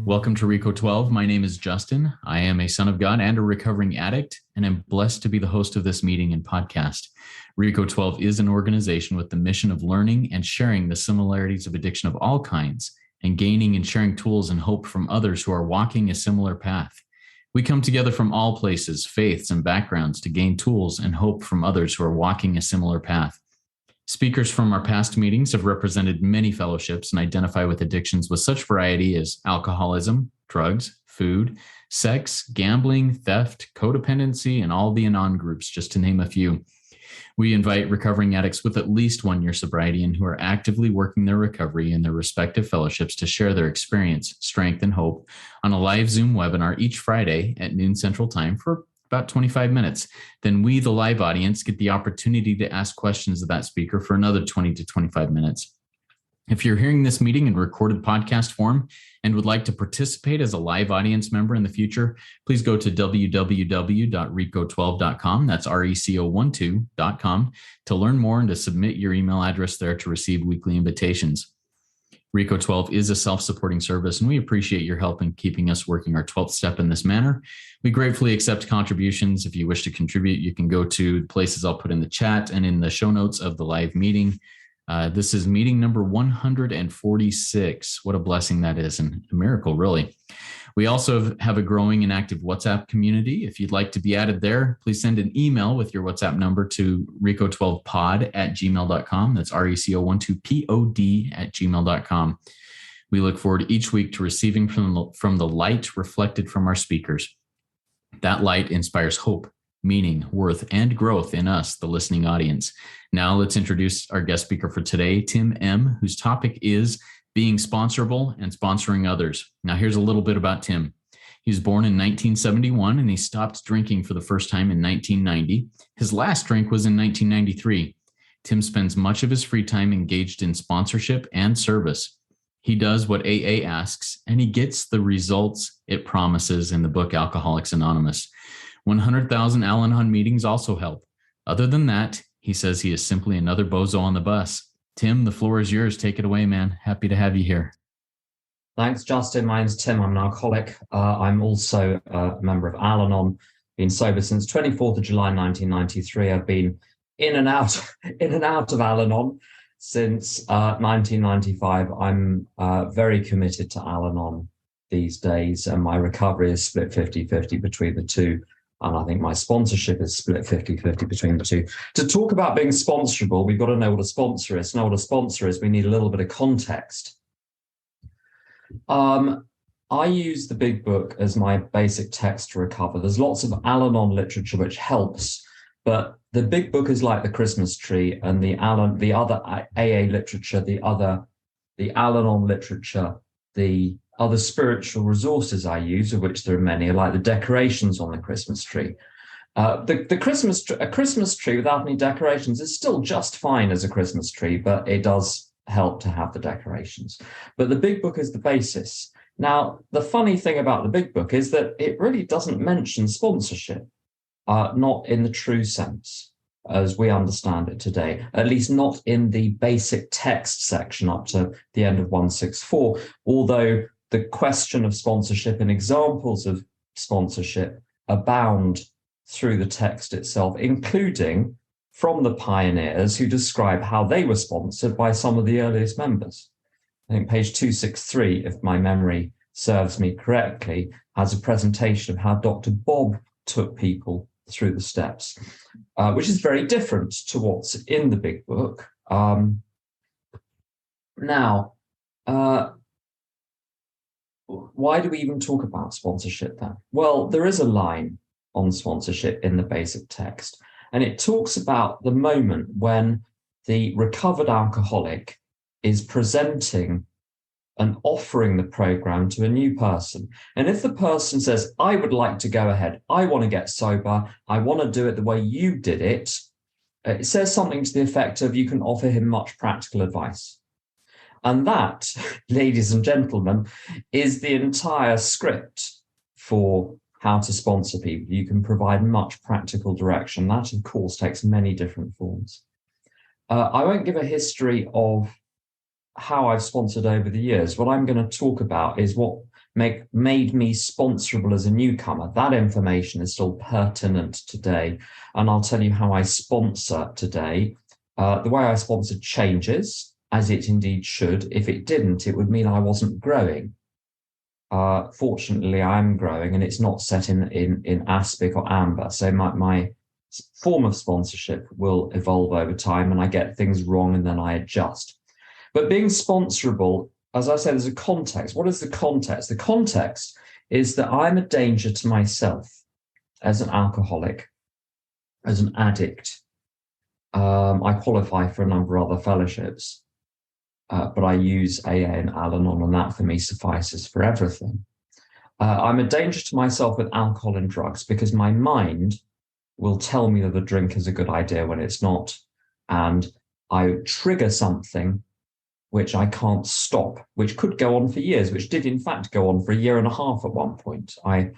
Welcome to RICO 12. My name is Justin. I am a son of God and a recovering addict, and I'm blessed to be the host of this meeting and podcast. RICO 12 is an organization with the mission of learning and sharing the similarities of addiction of all kinds and gaining and sharing tools and hope from others who are walking a similar path. We come together from all places, faiths, and backgrounds to gain tools and hope from others who are walking a similar path. Speakers from our past meetings have represented many fellowships and identify with addictions with such variety as alcoholism, drugs, food, sex, gambling, theft, codependency, and all the anon groups, just to name a few. We invite recovering addicts with at least 1 year sobriety and who are actively working their recovery in their respective fellowships to share their experience, strength, and hope on a live Zoom webinar each Friday at noon Central Time for about 25 minutes. Then we, the live audience, get the opportunity to ask questions of that speaker for another 20 to 25 minutes. If you're hearing this meeting in recorded podcast form and would like to participate as a live audience member in the future, please go to www.rico12.com. That's RECO12.com to learn more and to submit your email address there to receive weekly invitations. RICO 12 is a self-supporting service, and we appreciate your help in keeping us working our 12th step in this manner. We gratefully accept contributions. If you wish to contribute, you can go to places I'll put in the chat and in the show notes of the live meeting. This is meeting number 146. What a blessing that is, and a miracle, really. We also have a growing and active WhatsApp community. If you'd like to be added there, please send an email with your WhatsApp number to rico12pod@gmail.com. That's RECO12POD@gmail.com. We look forward each week to receiving from the light reflected from our speakers. That light inspires hope, meaning, worth, and growth in us, the listening audience. Now let's introduce our guest speaker for today, Tim M., whose topic is being sponsorable and sponsoring others. Now, here's a little bit about Tim. He was born in 1971, and he stopped drinking for the first time in 1990. His last drink was in 1993. Tim spends much of his free time engaged in sponsorship and service. He does what AA asks, and he gets the results it promises in the book Alcoholics Anonymous. 100,000 Al-Anon meetings also help. Other than that, he says he is simply another bozo on the bus. Tim, the floor is yours. Take it away, man. Happy to have you here. Thanks, Justin. My name's Tim. I'm an alcoholic. I'm also a member of Al-Anon. Been sober since 24th of July 1993. I've been in and out of Al-Anon since 1995. I'm very committed to Al-Anon these days, and my recovery is split 50-50 between the two. And I think my sponsorship is split 50-50 between the two. To talk about being sponsorable, we've got to know what a sponsor is. To know what a sponsor is, we need a little bit of context. I use the big book as my basic text to recover. There's lots of Al-Anon literature which helps, but the big book is like the Christmas tree, and the other AA literature, the Al-Anon literature, the other spiritual resources I use, of which there are many, are like the decorations on the Christmas tree. A Christmas tree without any decorations is still just fine as a Christmas tree, but it does help to have the decorations. But the big book is the basis. Now, the funny thing about the big book is that it really doesn't mention sponsorship, not in the true sense as we understand it today, at least not in the basic text section up to the end of 164, although the question of sponsorship and examples of sponsorship abound through the text itself, including from the pioneers who describe how they were sponsored by some of the earliest members. I think page 263, if my memory serves me correctly, has a presentation of how Dr. Bob took people through the steps, which is very different to what's in the big book. Why do we even talk about sponsorship then? Well, there is a line on sponsorship in the basic text, and it talks about the moment when the recovered alcoholic is presenting and offering the program to a new person. And if the person says, I would like to go ahead, I want to get sober, I want to do it the way you did it, it says something to the effect of, you can offer him much practical advice. And that, ladies and gentlemen, is the entire script for how to sponsor people. You can provide much practical direction. That, of course, takes many different forms. I won't give a history of how I've sponsored over the years. What I'm going to talk about is what made me sponsorable as a newcomer. That information is still pertinent today. And I'll tell you how I sponsor today. The way I sponsor changes, as it indeed should. If it didn't, it would mean I wasn't growing. Fortunately, I am growing, and it's not set in aspic or amber. So my form of sponsorship will evolve over time, and I get things wrong and then I adjust. But being sponsorable, as I said, there's a context. What is the context? The context is that I'm a danger to myself as an alcoholic, as an addict. I qualify for a number of other fellowships, but I use AA and Al-Anon, and that for me suffices for everything. I'm a danger to myself with alcohol and drugs because my mind will tell me that a drink is a good idea when it's not. And I trigger something which I can't stop, which could go on for years, which did in fact go on for a year and a half at one point. I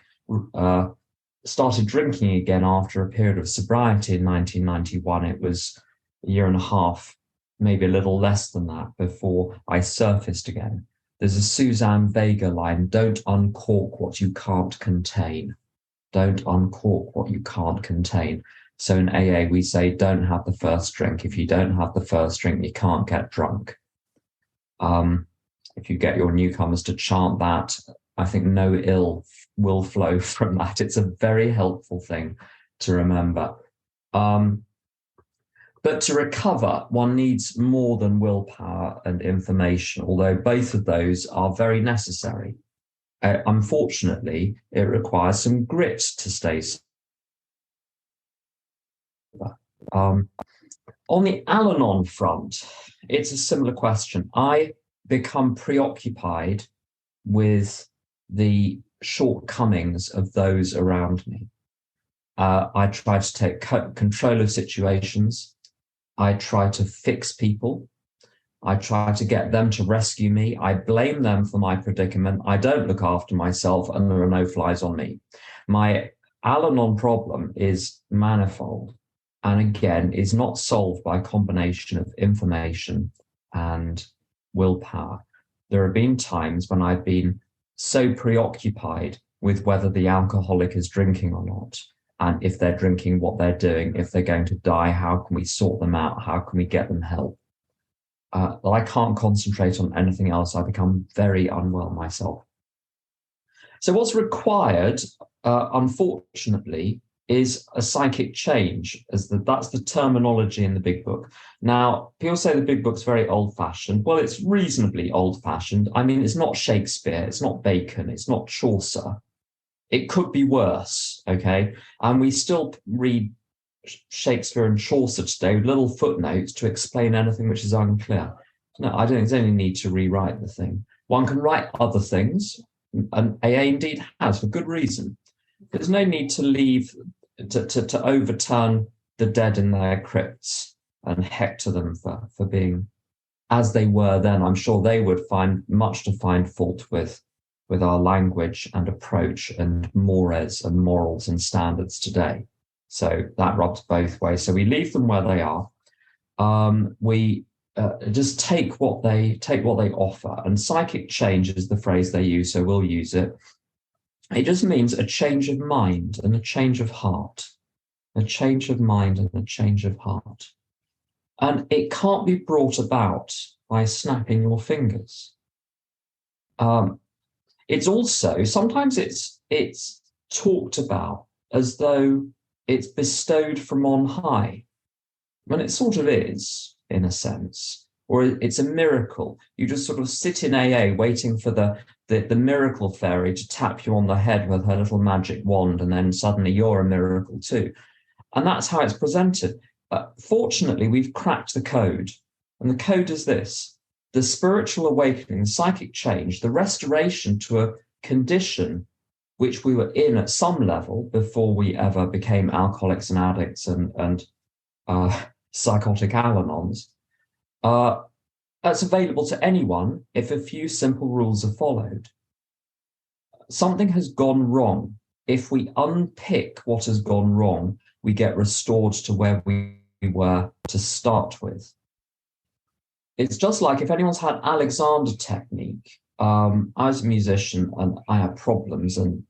started drinking again after a period of sobriety in 1991. It was a year and a half, maybe a little less than that, before I surfaced again. There's a Suzanne Vega line, don't uncork what you can't contain. Don't uncork what you can't contain. So in AA, we say, don't have the first drink. If you don't have the first drink, you can't get drunk. If you get your newcomers to chant that, I think no ill will flow from that. It's a very helpful thing to remember. But to recover, one needs more than willpower and information, although both of those are very necessary. Unfortunately, it requires some grit to stay sober. On the Al-Anon front, it's a similar question. I become preoccupied with the shortcomings of those around me. I try to take control of situations. I try to fix people. I try to get them to rescue me. I blame them for my predicament. I don't look after myself, and there are no flies on me. My Al-Anon problem is manifold, and again, is not solved by a combination of information and willpower. There have been times when I've been so preoccupied with whether the alcoholic is drinking or not, and if they're drinking, what they're doing, if they're going to die, how can we sort them out? How can we get them help? I can't concentrate on anything else. I become very unwell myself. So what's required, unfortunately, is a psychic change. That's the terminology in the Big Book. Now, people say the Big Book's very old-fashioned. Well, it's reasonably old-fashioned. I mean, it's not Shakespeare, it's not Bacon, it's not Chaucer. It could be worse, okay? And we still read Shakespeare and Chaucer today with little footnotes to explain anything which is unclear. No, I don't think there's any need to rewrite the thing. One can write other things, and AA indeed has, for good reason. There's no need to leave, to overturn the dead in their crypts and hector them for being as they were then. I'm sure they would find much to find fault with our language and approach and mores and morals and standards today. So that rubs both ways. So we leave them where they are. We just take what they offer. And psychic change is the phrase they use, so we'll use it. It just means a change of mind and a change of heart. A change of mind and a change of heart. And it can't be brought about by snapping your fingers. It's also, sometimes it's talked about as though it's bestowed from on high, when it sort of is, in a sense, or it's a miracle. You just sort of sit in AA waiting for the miracle fairy to tap you on the head with her little magic wand, and then suddenly you're a miracle too. And that's how it's presented. Fortunately, we've cracked the code. And the code is this: the spiritual awakening, the psychic change, the restoration to a condition which we were in at some level before we ever became alcoholics and addicts and psychotic Al-Anons. That's available to anyone if a few simple rules are followed. Something has gone wrong. If we unpick what has gone wrong, we get restored to where we were to start with. It's just like if anyone's had Alexander technique, I was a musician and I had problems, and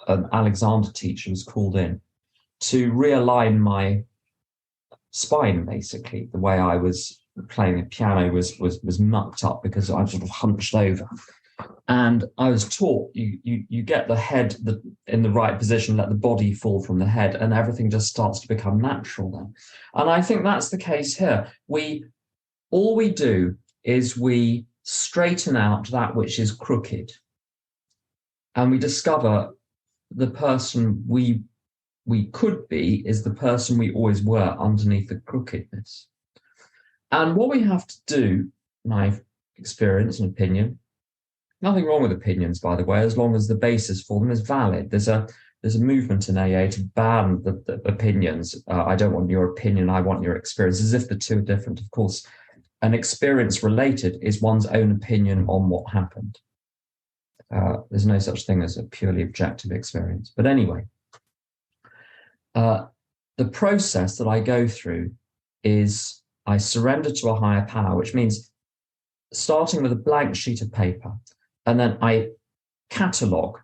an Alexander teacher was called in to realign my spine. Basically, the way I was playing the piano was mucked up because I sort of hunched over. And I was taught you get the head in the right position, let the body fall from the head, and everything just starts to become natural then. And I think that's the case here. All we do is we straighten out that which is crooked, and we discover the person we could be is the person we always were underneath the crookedness. And what we have to do, my experience and opinion, nothing wrong with opinions, by the way, as long as the basis for them is valid. There's a movement in AA to ban the opinions. I don't want your opinion, I want your experience, as if the two are different. Of course, an experience related is one's own opinion on what happened. There's no such thing as a purely objective experience. But anyway, the process that I go through is I surrender to a higher power, which means starting with a blank sheet of paper, and then I catalogue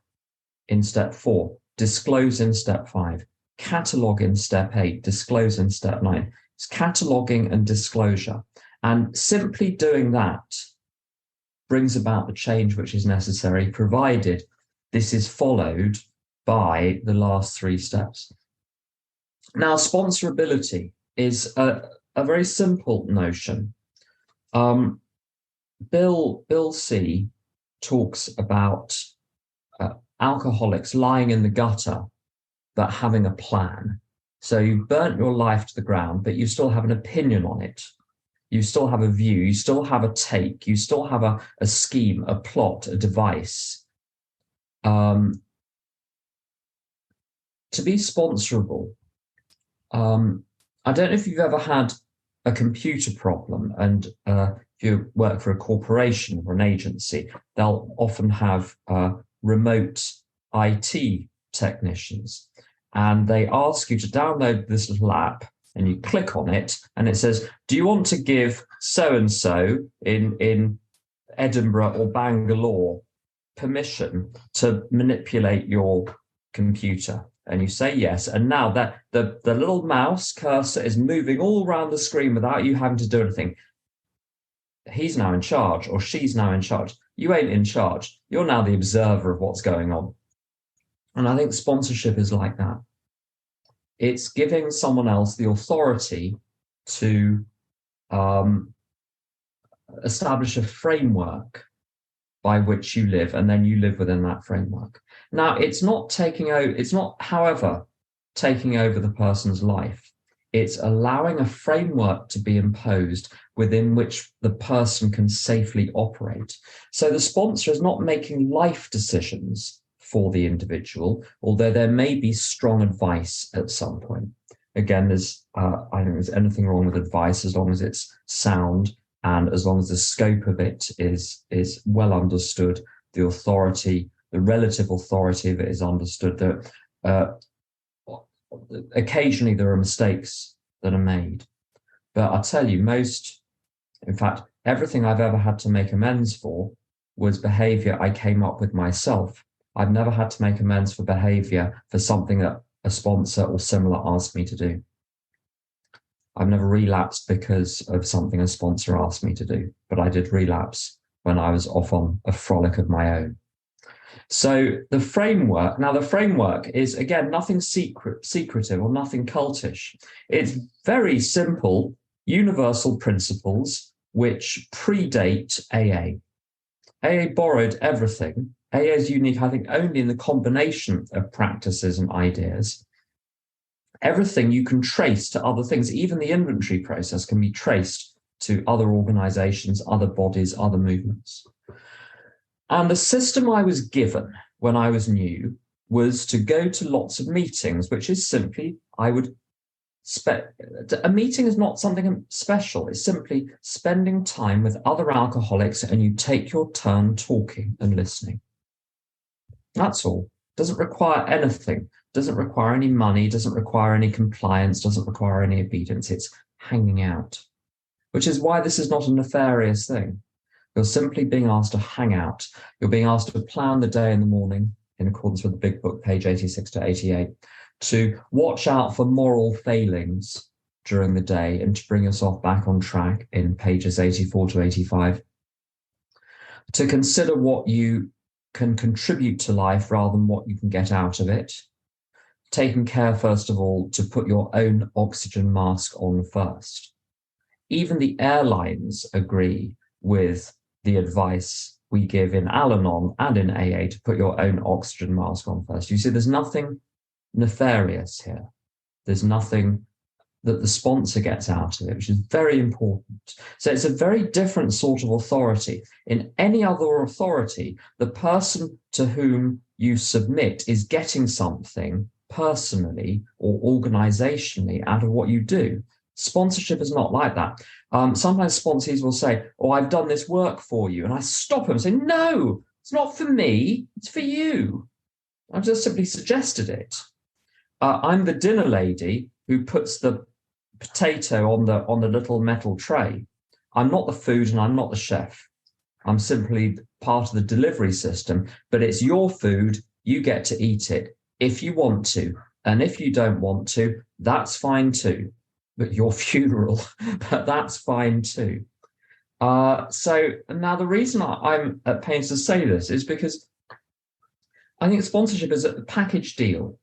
in step 4, disclose in step 5, catalogue in step 8, disclose in step 9. It's cataloguing and disclosure. And simply doing that brings about the change which is necessary, provided this is followed by the last 3 steps. Now, sponsorability is a very simple notion. Bill C talks about alcoholics lying in the gutter, but having a plan. So you've burnt your life to the ground, but you still have an opinion on it. You still have a view, you still have a take, you still have a scheme, a plot, a device. To be sponsorable, I don't know if you've ever had a computer problem, and if you work for a corporation or an agency, they'll often have remote IT technicians, and they ask you to download this little app, and you click on it, and it says, do you want to give so-and-so in Edinburgh or Bangalore permission to manipulate your computer? And you say yes, and now that the little mouse cursor is moving all around the screen without you having to do anything. He's now in charge, or she's now in charge. You ain't in charge. You're now the observer of what's going on. And I think sponsorship is like that. It's giving someone else the authority to establish a framework by which you live, and then you live within that framework. Now, it's not taking over, however, taking over the person's life. It's allowing a framework to be imposed within which the person can safely operate. So the sponsor is not making life decisions for the individual, although there may be strong advice at some point. Again, I don't think there's anything wrong with advice as long as it's sound and as long as the scope of it is well understood, the authority, the relative authority of it is understood. That occasionally there are mistakes that are made, but I tell you, in fact, everything I've ever had to make amends for was behavior I came up with myself. I've never had to make amends for behavior for something that a sponsor or similar asked me to do. I've never relapsed because of something a sponsor asked me to do, but I did relapse when I was off on a frolic of my own. So the framework is, again, nothing secretive or nothing cultish. It's very simple, universal principles which predate AA. AA borrowed everything. AA is unique, I think, only in the combination of practices and ideas. Everything you can trace to other things. Even the inventory process can be traced to other organizations, other bodies, other movements. And the system I was given when I was new was to go to lots of meetings, which is simply, a meeting is not something special. It's simply spending time with other alcoholics, and you take your turn talking and listening. That's all. Doesn't require anything. Doesn't require any money, doesn't require any compliance, doesn't require any obedience. It's hanging out, which is why this is not a nefarious thing. You're simply being asked to hang out. You're being asked to plan the day in the morning in accordance with the big book, page 86 to 88, to watch out for moral failings during the day and to bring yourself back on track in pages 84 to 85, to consider what you can contribute to life rather than what you can get out of it, taking care, first of all, to put your own oxygen mask on first. Even the airlines agree with the advice we give in Al-Anon and in AA to put your own oxygen mask on first. You see, there's nothing nefarious here. There's nothing that the sponsor gets out of it, which is very important. So it's a very different sort of authority. In any other authority, the person to whom you submit is getting something personally or organizationally out of what you do. Sponsorship is not like that. Sometimes sponsees will say, oh, I've done this work for you. And I stop them and say, no, it's not for me, it's for you. I've just simply suggested it. I'm the dinner lady who puts the potato on the little metal tray. I'm not the food and I'm not the chef. I'm simply part of the delivery system, but it's your food. You get to eat it if you want to. And if you don't want to, that's fine too. But your funeral, but that's fine too. So now the reason I'm at pains to say this is because I think sponsorship is a package deal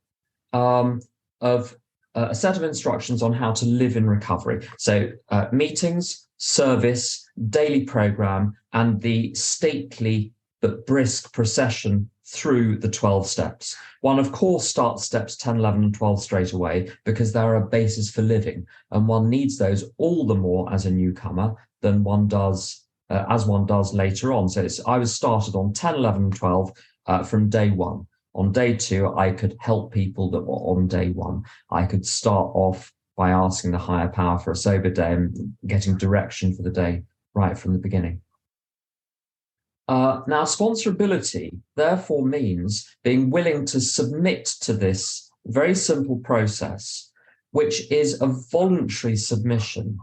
of a set of instructions on how to live in recovery. So meetings, service, daily program, and the stately but brisk procession through the 12 steps. One, of course, starts steps 10, 11, and 12 straight away because they're a basis for living. And one needs those all the more as a newcomer than one does as one does later on. So I was started on 10, 11, and 12 from day one. On day two, I could help people that were on day one. I could start off by asking the higher power for a sober day and getting direction for the day right from the beginning. Now, sponsorability therefore means being willing to submit to this very simple process, which is a voluntary submission.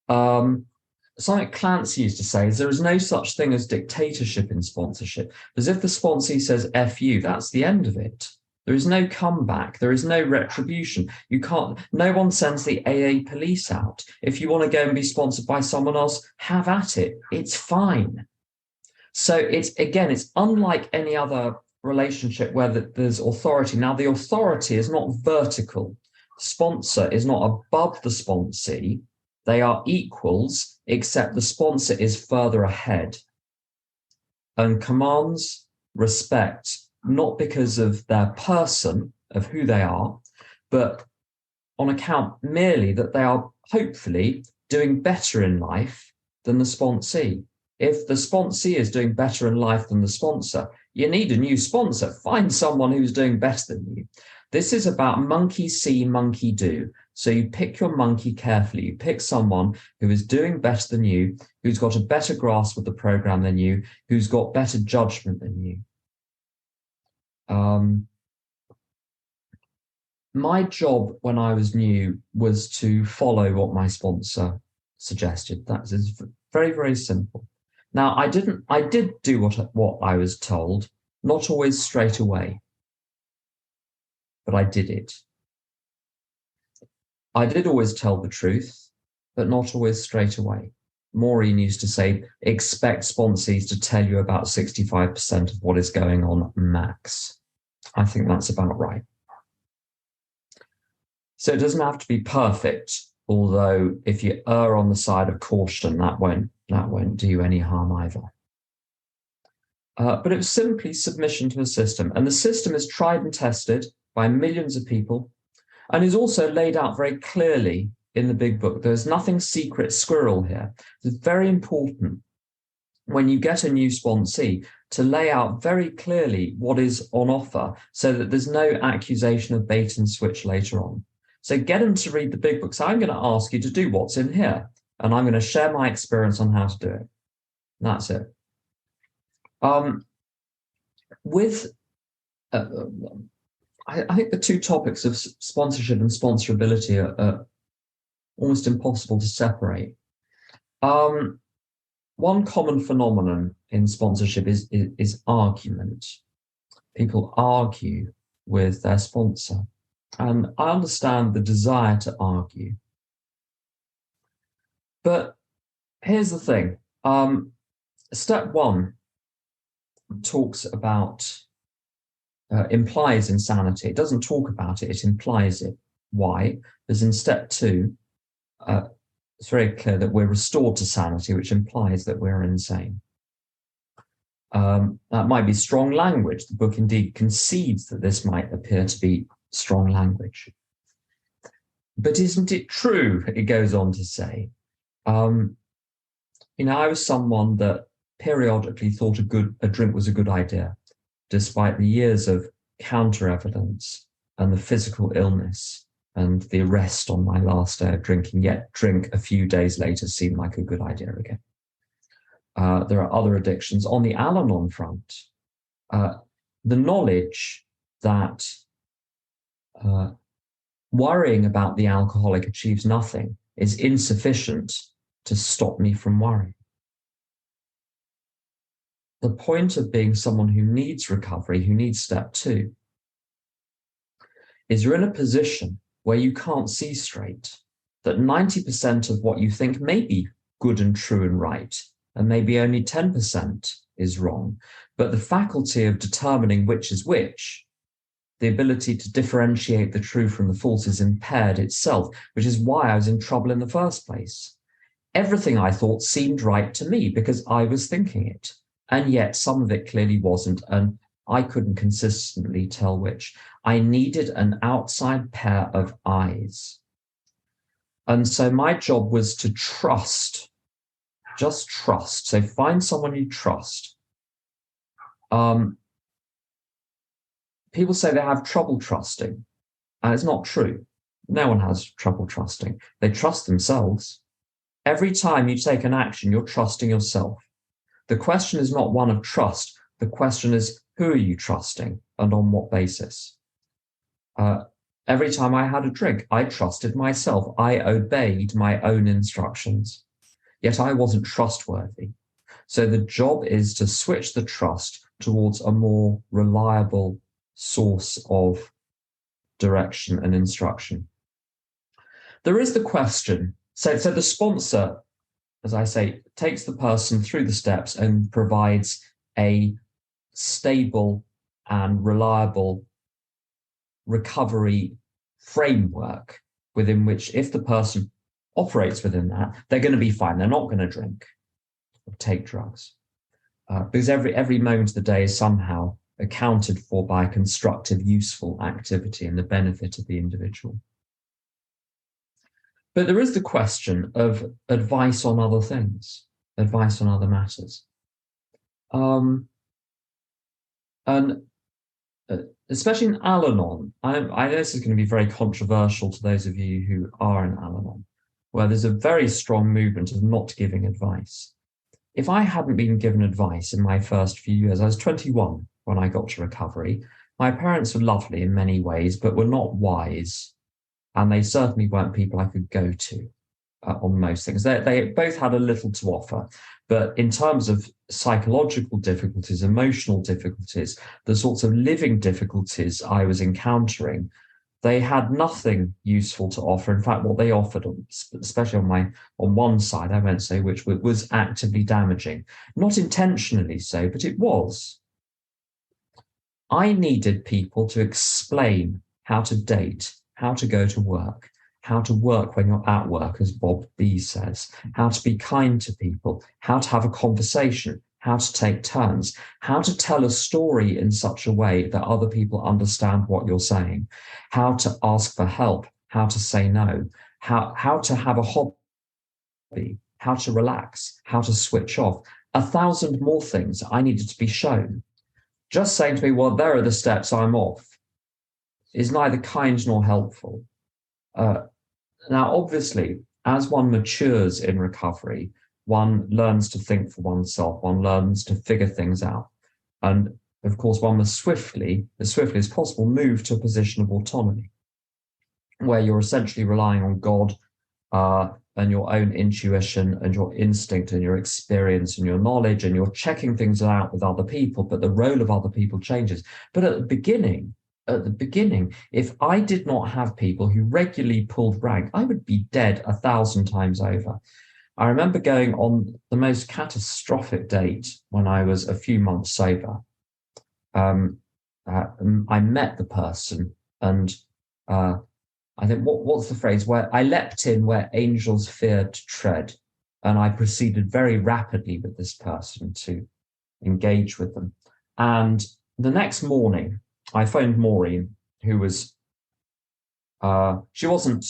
Something Clancy used to say is there is no such thing as dictatorship in sponsorship. As if the sponsee says F you, that's the end of it. There is no comeback. There is no retribution. No one sends the AA police out. If you want to go and be sponsored by someone else, have at it. It's fine. So it's unlike any other relationship where there's authority. Now, the authority is not vertical. Sponsor is not above the sponsee. They are equals, except the sponsor is further ahead and commands respect, not because of their person, of who they are, but on account merely that they are hopefully doing better in life than the sponsee. If the sponsee is doing better in life than the sponsor, you need a new sponsor. Find someone who's doing better than you. This is about monkey see, monkey do. So you pick your monkey carefully. You pick someone who is doing better than you, who's got a better grasp of the program than you, who's got better judgment than you. My job when I was new was to follow what my sponsor suggested. That is very, very simple. Now, I did do what I was told, not always straight away, but I did it. I did always tell the truth, but not always straight away. Maureen used to say, expect sponsees to tell you about 65% of what is going on max. I think that's about right. So it doesn't have to be perfect, although if you err on the side of caution, that won't do you any harm either. But it was simply submission to a system. And the system is tried and tested by millions of people and is also laid out very clearly in the big book. There's nothing secret squirrel here. It's very important when you get a new sponsee to lay out very clearly what is on offer so that there's no accusation of bait and switch later on. So get them to read the big book. So I'm going to ask you to do what's in here, and I'm going to share my experience on how to do it. And that's it. I think the two topics of sponsorship and sponsorability are almost impossible to separate. One one common phenomenon in sponsorship is argument. People argue with their sponsor. And I understand the desire to argue. But here's the thing. Step one talks about, implies insanity. It doesn't talk about it, it implies it. Why? Because in step two, it's very clear that we're restored to sanity, which implies that we're insane. That might be strong language. The book indeed concedes that this might appear to be strong language. But isn't it true, it goes on to say. I was someone that periodically thought a drink was a good idea, despite the years of counter evidence and the physical illness and the arrest on my last day of drinking, yet drink a few days later seemed like a good idea again. There are other addictions. On the Al-Anon front, the knowledge that worrying about the alcoholic achieves nothing is insufficient to stop me from worrying. The point of being someone who needs recovery, who needs step two, is you're in a position where you can't see straight, that 90% of what you think may be good and true and right, and maybe only 10% is wrong. But the faculty of determining which is which, the ability to differentiate the true from the false, is impaired itself, which is why I was in trouble in the first place. Everything I thought seemed right to me because I was thinking it. And yet some of it clearly wasn't, and I couldn't consistently tell which. I needed an outside pair of eyes. And so my job was to trust, just trust. So find someone you trust. People say they have trouble trusting, and it's not true. No one has trouble trusting. They trust themselves. Every time you take an action, you're trusting yourself. The question is not one of trust. The question is, who are you trusting and on what basis? Every time I had a drink, I trusted myself. I obeyed my own instructions. Yet I wasn't trustworthy. So the job is to switch the trust towards a more reliable source of direction and instruction. There is the question. So the sponsor, as I say, takes the person through the steps and provides a stable and reliable recovery framework within which, if the person operates within that, they're going to be fine. They're not going to drink or take drugs, because every moment of the day is somehow accounted for by a constructive, useful activity and the benefit of the individual. But there is the question of advice on other things, advice on other matters. And especially in Al-Anon, I know this is going to be very controversial to those of you who are in Al-Anon, where there's a very strong movement of not giving advice. If I hadn't been given advice in my first few years, I was 21 when I got to recovery. My parents were lovely in many ways, but were not wise. And they certainly weren't people I could go to on most things. They both had a little to offer. But in terms of psychological difficulties, emotional difficulties, the sorts of living difficulties I was encountering, they had nothing useful to offer. In fact, what they offered, especially on one side, I won't say which, was actively damaging. Not intentionally so, but it was. I needed people to explain how to date, how to go to work, how to work when you're at work, as Bob B says, how to be kind to people, how to have a conversation, how to take turns, how to tell a story in such a way that other people understand what you're saying, how to ask for help, how to say no, how to have a hobby, how to relax, how to switch off. 1,000 more things I needed to be shown. Just saying to me, well, there are the steps, I'm off, is neither kind nor helpful. Now, obviously, as one matures in recovery, one learns to think for oneself, one learns to figure things out. And of course, one must swiftly as possible, move to a position of autonomy, where you're essentially relying on God and your own intuition and your instinct and your experience and your knowledge, and you're checking things out with other people, but the role of other people changes. But at the beginning, if I did not have people who regularly pulled rank, I would be dead 1,000 times over. I remember going on the most catastrophic date when I was a few months sober. I met the person, and I think what's the phrase, where I leapt in where angels feared to tread, and I proceeded very rapidly with this person to engage with them. And the next morning, I phoned Maureen, who was she wasn't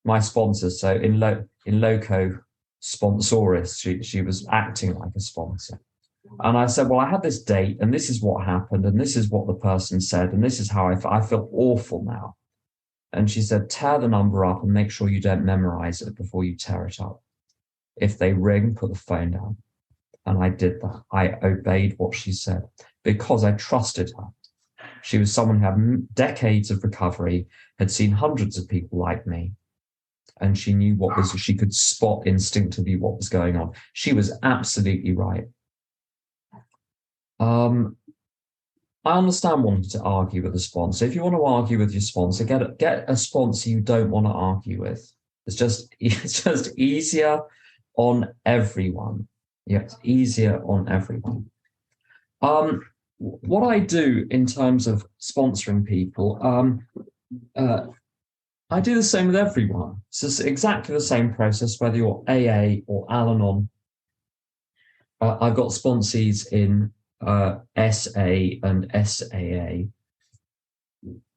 my sponsor, so in loco sponsoris, she was acting like a sponsor. And I said, well, I had this date, and this is what happened, and this is what the person said, and this is how I feel awful now. And she said, tear the number up and make sure you don't memorize it before you tear it up. If they ring, put the phone down. And I did that. I obeyed what she said because I trusted her. She was someone who had decades of recovery, had seen hundreds of people like me, and she knew she could spot instinctively what was going on. She was absolutely right. I understand wanting to argue with a sponsor. If you want to argue with your sponsor, get a sponsor you don't want to argue with. It's just easier on everyone. Yeah, it's easier on everyone. What I do in terms of sponsoring people, I do the same with everyone. It's exactly the same process, whether you're AA or Al-Anon. I've got sponsees in SA and SAA,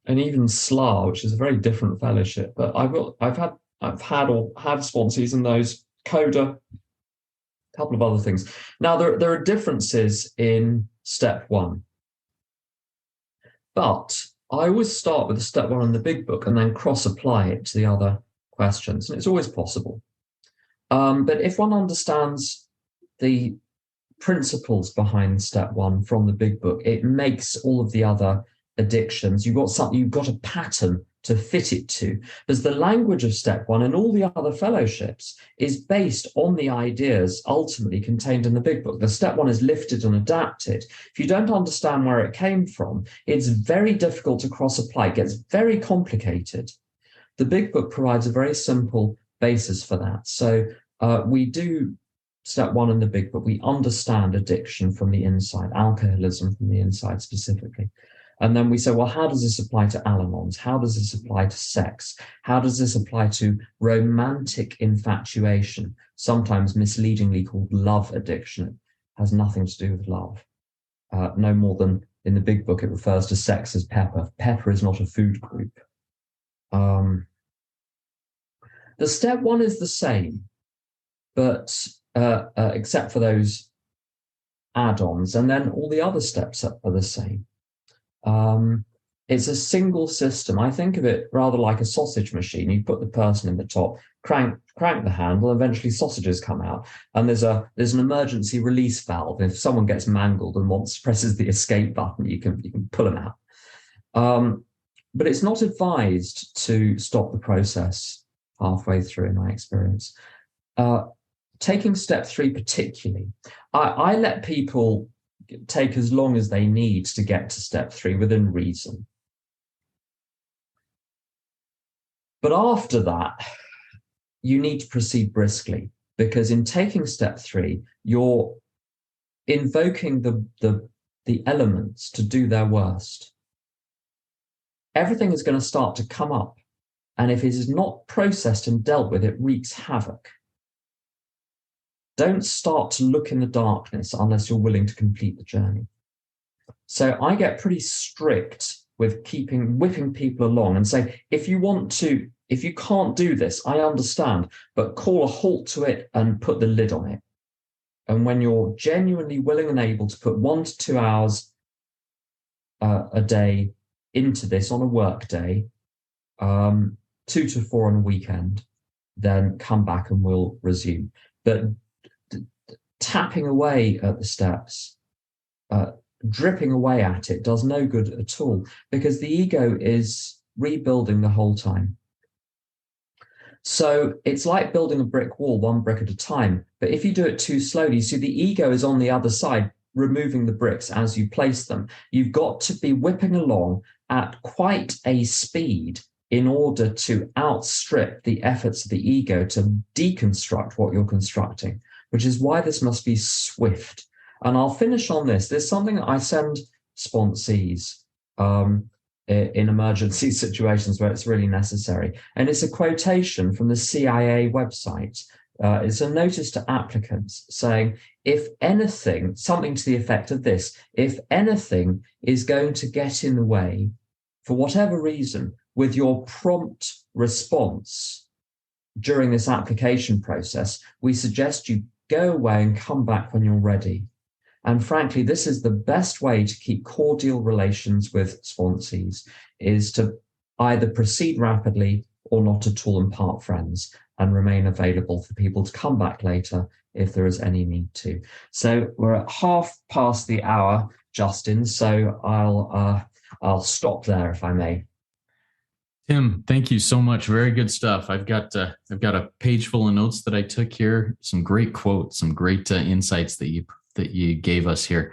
and even SLA, which is a very different fellowship. But I've had sponsees in those, CODA, a couple of other things. Now there are differences in step one, but I always start with the step one in the big book and then cross apply it to the other questions, and it's always possible. But if one understands the principles behind step one from the big book, it makes all of the other addictions, you've got a pattern to fit it to, because the language of step one and all the other fellowships is based on the ideas ultimately contained in the big book. The step one is lifted and adapted. If you don't understand where it came from, it's very difficult to cross apply. It gets very complicated. The big book provides a very simple basis for that. So we do step one in the big book. We understand addiction from the inside, alcoholism from the inside specifically. And then we say, well, how does this apply to Al-Anons? How does this apply to sex? How does this apply to romantic infatuation, sometimes misleadingly called love addiction? It has nothing to do with love. No more than in the big book, it refers to sex as pepper. Pepper is not a food group. The step one is the same, but except for those add-ons, and then all the other steps are the same. It's a single system. I think of it rather like a sausage machine. You put the person in the top, crank the handle, eventually sausages come out, and there's an emergency release valve. If someone gets mangled and presses the escape button, you can pull them out. But it's not advised to stop the process halfway through, in my experience. Taking step three particularly, I let people take as long as they need to get to step three within reason. But after that, you need to proceed briskly, because in taking step three, you're invoking the elements to do their worst. Everything is going to start to come up, and if it is not processed and dealt with, it wreaks havoc. Don't start to look in the darkness unless you're willing to complete the journey. So I get pretty strict with whipping people along and say, if you can't do this, I understand, but call a halt to it and put the lid on it. And when you're genuinely willing and able to put 1 to 2 hours a day into this on a work day, 2 to 4 on a weekend, then come back and we'll resume. But tapping away at the steps, dripping away at it does no good at all, because the ego is rebuilding the whole time. So it's like building a brick wall, one brick at a time. But if you do it too slowly, so the ego is on the other side, removing the bricks as you place them. You've got to be whipping along at quite a speed in order to outstrip the efforts of the ego to deconstruct what you're constructing, which is why this must be swift. And I'll finish on this. There's something I send sponsees in emergency situations where it's really necessary. And it's a quotation from the CIA website. It's a notice to applicants saying, if anything, something to the effect of this, if anything is going to get in the way, for whatever reason, with your prompt response during this application process, we suggest you go away and come back when you're ready. And frankly, this is the best way to keep cordial relations with sponsees, is to either proceed rapidly or not at all and part friends and remain available for people to come back later if there is any need to. So we're at half past the hour, Justin. So I'll stop there if I may. Tim, thank you so much. Very good stuff. I've got a page full of notes that I took here. Some great quotes, some great insights that you gave us here.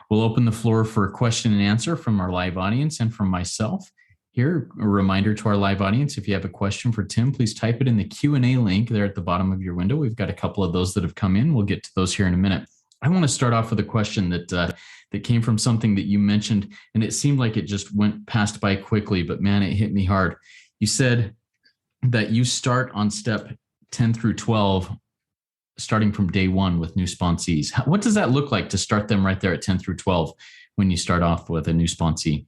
We'll open the floor for question and answer from our live audience and from myself. Here, a reminder to our live audience, if you have a question for Tim, please type it in the Q&A link there at the bottom of your window. We've got a couple of those that have come in. We'll get to those here in a minute. I want to start off with a question that came from something that you mentioned, and it seemed like it just went past by quickly, but man, it hit me hard. You said that you start on step 10 through 12, starting from day one with new sponsees. What does that look like to start them right there at 10 through 12 when you start off with a new sponsee?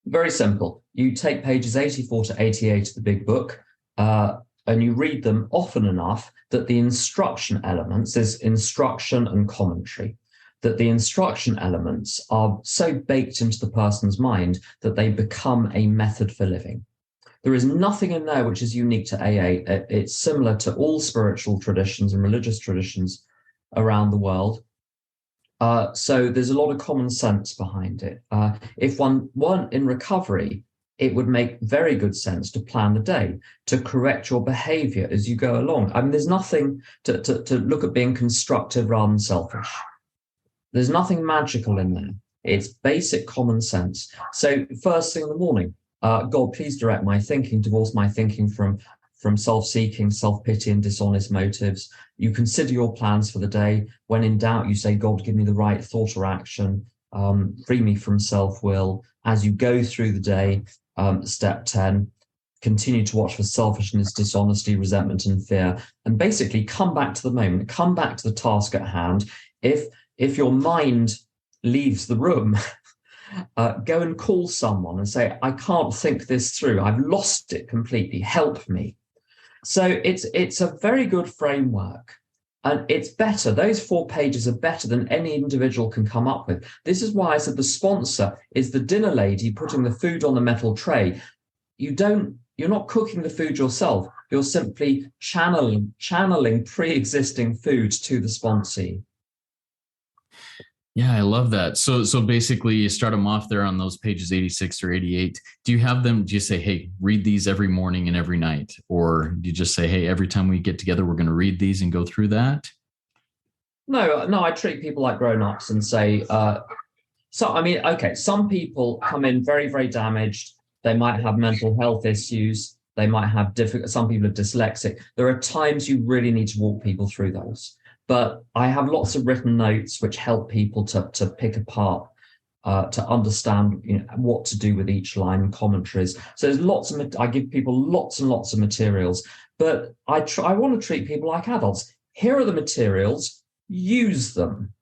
Very simple. You take pages 84 to 88 of the big book, and you read them often enough that the instruction elements, there's instruction and commentary, that the instruction elements are so baked into the person's mind that they become a method for living. There is nothing in there which is unique to AA. It's similar to all spiritual traditions and religious traditions around the world. So there's a lot of common sense behind it. If one weren't in recovery, it would make very good sense to plan the day, to correct your behavior as you go along. I mean, there's nothing to look at being constructive rather than selfish. There's nothing magical in there. It's basic common sense. So first thing in the morning, God, please direct my thinking, divorce my thinking from self-seeking, self-pity, and dishonest motives. You consider your plans for the day. When in doubt, you say, God, give me the right thought or action. Free me from self-will. As you go through the day, step 10, continue to watch for selfishness, dishonesty, resentment, and fear. And basically come back to the moment, come back to the task at hand. If your mind leaves the room, go and call someone and say, I can't think this through. I've lost it completely. Help me. So it's a very good framework. And it's better. Those 4 pages are better than any individual can come up with. This is why I said the sponsor is the dinner lady putting the food on the metal tray. You're not cooking the food yourself. You're simply channeling pre-existing food to the sponsee. Yeah, I love that. So basically you start them off there on those pages 86 or 88. Do you say, hey, read these every morning and every night? Or do you just say, hey, every time we get together, we're going to read these and go through that? No, I treat people like grown-ups and say, some people come in very, very damaged. They might have mental health issues. They might have some people are dyslexic. There are times you really need to walk people through those. But I have lots of written notes which help people to pick apart, to understand what to do with each line, commentaries. So there's I give people lots and lots of materials, but I want to treat people like adults. Here are the materials, use them.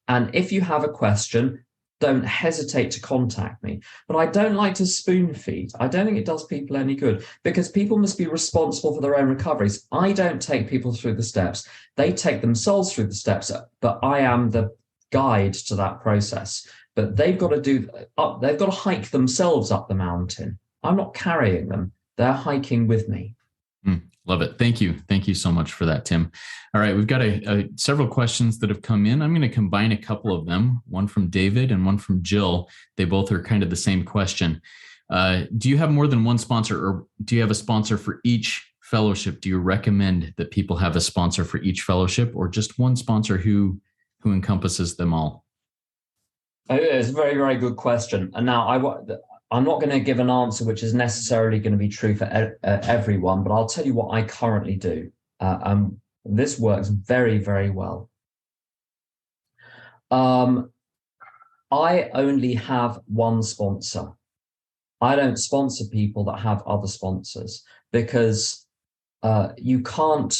And if you have a question, don't hesitate to contact me. But I don't like to spoon feed. I don't think it does people any good, because people must be responsible for their own recoveries. I don't take people through the steps. They take themselves through the steps, but I am the guide to that process. But they've got to hike themselves up the mountain. I'm not carrying them. They're hiking with me. Love it. Thank you. Thank you so much for that, Tim. All right. We've got several questions that have come in. I'm going to combine a couple of them, one from David and one from Jill. They both are kind of the same question. Do you have more than one sponsor, or do you have a sponsor for each fellowship do you recommend that people have a sponsor for each fellowship, or just one sponsor who encompasses them all? Oh, it's a very, very good question. And now I'm not going to give an answer which is necessarily going to be true for everyone, but I'll tell you what I currently do. This works very, very well. I only have one sponsor. I don't sponsor people that have other sponsors, because you can't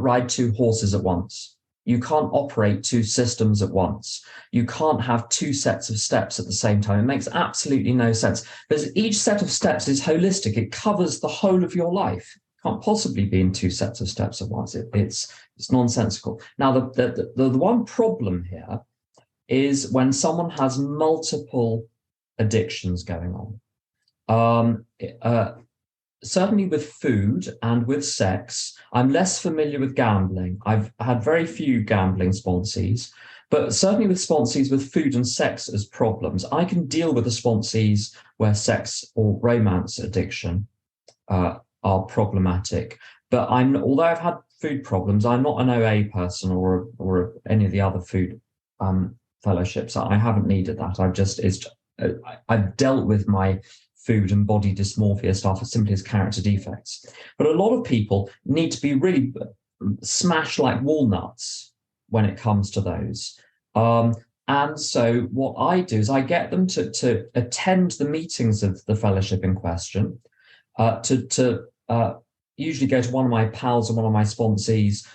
ride two horses at once. You can't operate two systems at once. You can't have two sets of steps at the same time. It makes absolutely no sense, because each set of steps is holistic. It covers the whole of your life. It can't possibly be in two sets of steps at once. It's nonsensical. Now, the one problem here is when someone has multiple addictions going on. Certainly with food and with sex. I'm less familiar with gambling. I've had very few gambling sponsees, but certainly with sponsees with food and sex as problems. I can deal with the sponsees where sex or romance addiction are problematic. But although I've had food problems, I'm not an OA person or any of the other food fellowships. I haven't needed that. I've dealt with my food and body dysmorphia stuff simply as character defects. But a lot of people need to be really smashed like walnuts when it comes to those. And so what I do is I get them to attend the meetings of the fellowship in question, to usually go to one of my pals and one of my sponsees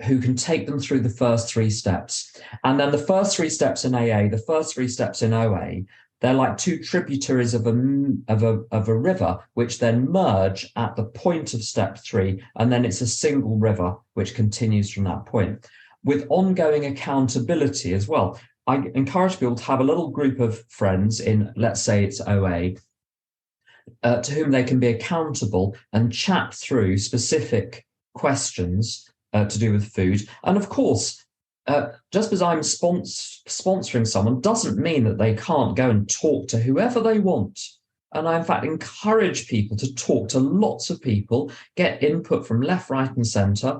who can take them through the first three steps. And then the first three steps in AA, the first three steps in OA, they're like two tributaries of a river, which then merge at the point of step 3, and then it's a single river which continues from that point, with ongoing accountability as well. I encourage people to have a little group of friends in, let's say it's OA, to whom they can be accountable and chat through specific questions to do with food. And of course, just because I'm sponsoring someone doesn't mean that they can't go and talk to whoever they want. And I, in fact, encourage people to talk to lots of people, get input from left, right, and centre.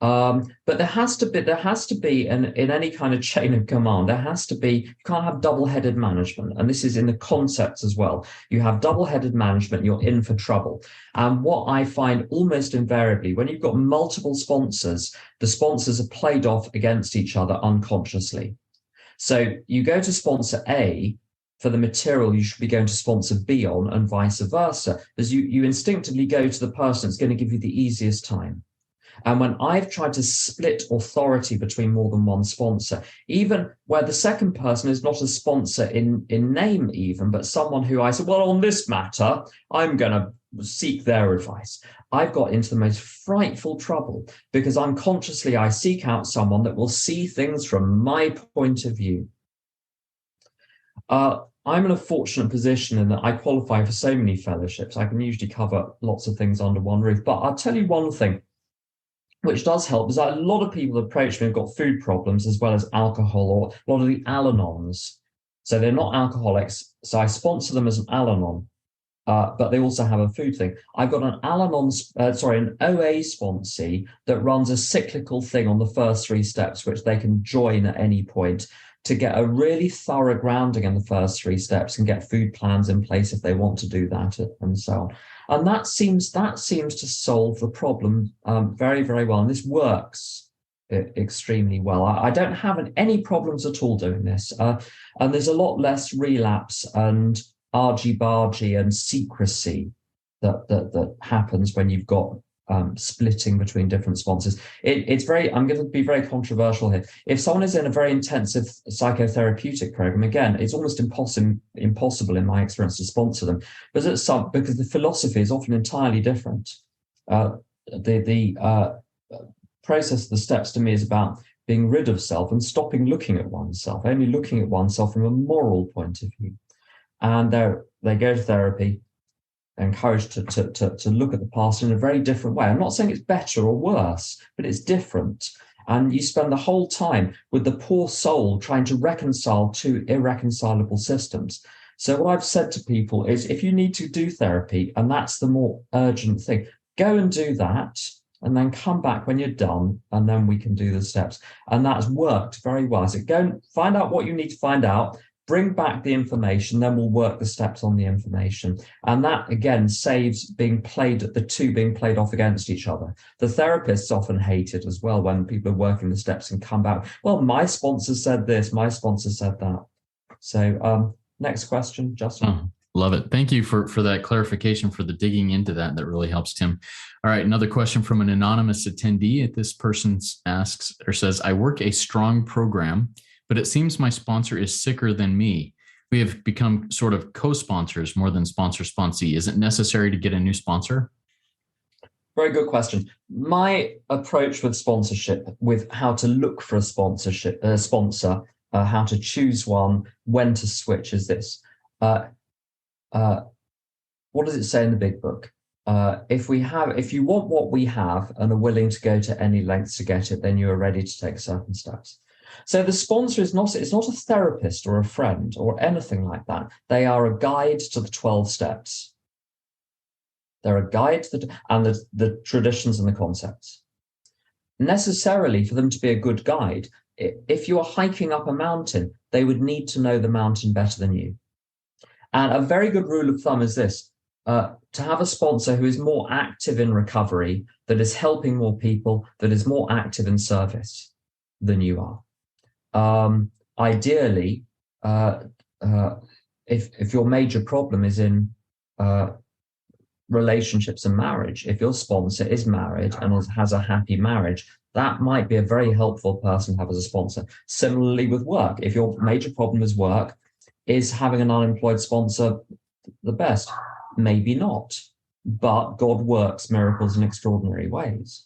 But there has to be, in any kind of chain of command, you can't have double-headed management. And this is in the concepts as well. You have double-headed management, you're in for trouble. And what I find almost invariably, when you've got multiple sponsors, the sponsors are played off against each other unconsciously. So you go to sponsor A for the material you should be going to sponsor B on, and vice versa, because you instinctively go to the person that's going to give you the easiest time. And when I've tried to split authority between more than one sponsor, even where the second person is not a sponsor in name even, but someone who I said, well, on this matter, I'm going to seek their advice, I've got into the most frightful trouble, because unconsciously I seek out someone that will see things from my point of view. I'm in a fortunate position in that I qualify for so many fellowships. I can usually cover lots of things under one roof. But I'll tell you one thing which does help, is that a lot of people approach me have got food problems as well as alcohol, or a lot of the Al-Anons. So they're not alcoholics. So I sponsor them as an Al-Anon, but they also have a food thing. I've got an an OA sponsee that runs a cyclical thing on the first 3 steps, which they can join at any point to get a really thorough grounding in the first 3 steps and get food plans in place if they want to do that, and so on. And that seems to solve the problem very, very well. And this works extremely well. I don't have any problems at all doing this. And there's a lot less relapse and argy-bargy and secrecy that happens when you've got splitting between different sponsors. I'm going to be very controversial here. If someone is in a very intensive psychotherapeutic program, again, it's almost impossible in my experience to sponsor them, because the philosophy is often entirely different. The process of the steps to me is about being rid of self and stopping looking at oneself, only looking at oneself from a moral point of view. And they go to therapy, encouraged to look at the past in a very different way. I'm not saying it's better or worse, but it's different. And you spend the whole time with the poor soul trying to reconcile two irreconcilable systems. So what I've said to people is, if you need to do therapy, and that's the more urgent thing, Go and do that, and then come back when you're done, and then we can do the steps. And that's worked very well. So go and find out what you need to find out, bring back the information, then we'll work the steps on the information. And that, again, saves the two being played off against each other. The therapists often hate it as well when people are working the steps and come back, well, my sponsor said this, my sponsor said that. So next question, Justin. Oh, love it. Thank you for that clarification, for the digging into that. That really helps, Tim. All right, another question from an anonymous attendee. This person asks or says, I work a strong program, but it seems my sponsor is sicker than me. We have become sort of co-sponsors more than sponsor-sponsee. Is it necessary to get a new sponsor? Very good question. My approach with sponsorship, with how to look for a sponsor, how to choose one, when to switch, is this. What does it say in the big book? If you want what we have and are willing to go to any lengths to get it, then you are ready to take certain steps. So the sponsor it's not a therapist or a friend or anything like that. They are a guide to the 12 steps. They're a guide to the traditions and the concepts. Necessarily, for them to be a good guide, if you are hiking up a mountain, they would need to know the mountain better than you. And a very good rule of thumb is this: to have a sponsor who is more active in recovery, that is helping more people, that is more active in service than you are. Ideally, if your major problem is in relationships and marriage, if your sponsor is married and has a happy marriage, that might be a very helpful person to have as a sponsor. Similarly with work, if your major problem is work, is having an unemployed sponsor the best? Maybe not, but God works miracles in extraordinary ways.